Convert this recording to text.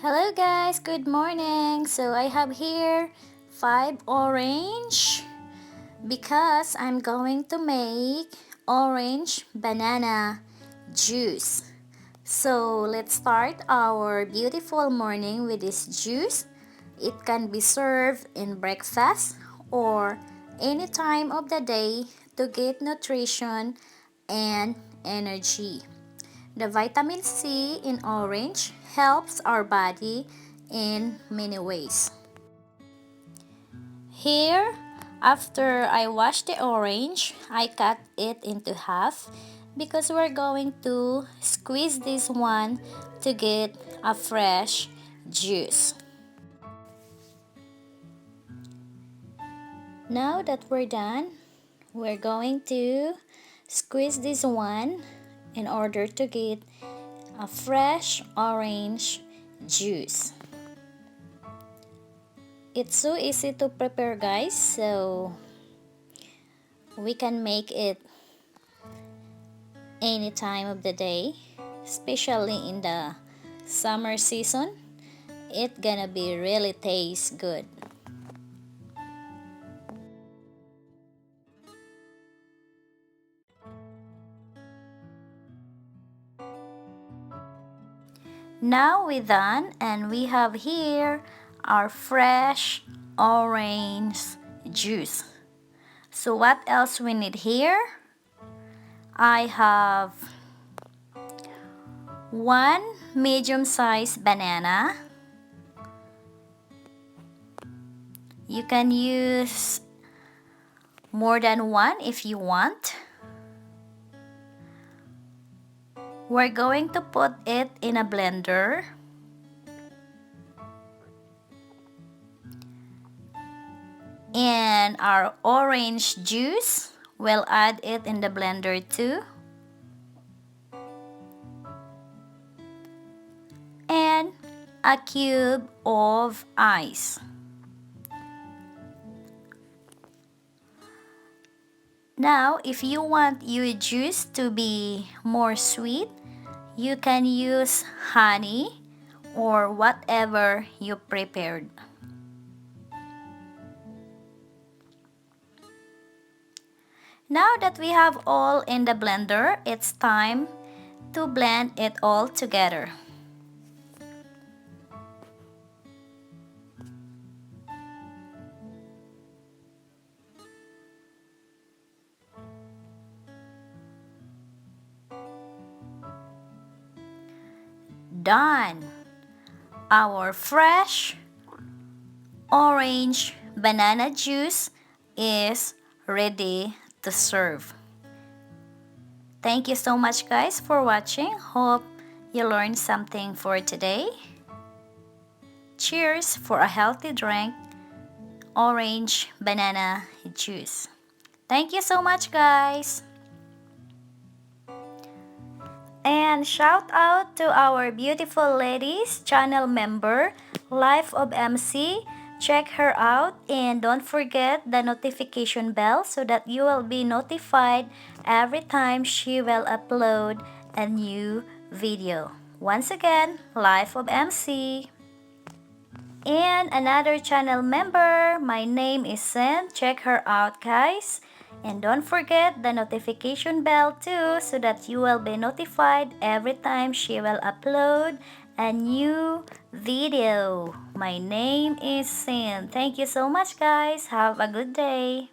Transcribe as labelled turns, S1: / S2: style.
S1: Hello guys, good morning. So I have here 5 orange because I'm going to make orange banana juice. So let's start our beautiful morning with this juice. It can be served in breakfast or any time of the day to get nutrition and energy. The vitamin C in orange helps our body in many ways. Here, after I wash the orange, I cut it into half because we're going to squeeze this one to get a fresh juice. Now that we're done, we're going to squeeze this one in order to get a fresh orange juice. It's so easy to prepare guys, so we can make it any time of the day, especially in the summer season. It's gonna be really taste good. Now we're done and we have here our fresh orange juice. So what else we need here? I have one medium-sized banana. You can use more than one if you want. We're going to put it in a blender. And our orange juice, we'll add it in the blender too. And a cube of ice. Now, if you want your juice to be more sweet, you can use honey or whatever you prepared. Now that we have all in the blender, it's time to blend it all together. Done! Our fresh orange banana juice is ready to serve. Thank you so much guys for watching. Hope you learned something for today. Cheers for a healthy drink, orange banana juice. Thank you so much guys. And shout out to our beautiful ladies channel member, Life of MC. Check her out and don't forget the notification bell so that you will be notified every time she will upload a new video. Once again, Life of MC. And another channel member, my name is Sen. Check her out guys. And don't forget the notification bell too so that you will be notified every time she will upload a new video. My name is Sin. Thank you so much guys. Have a good day.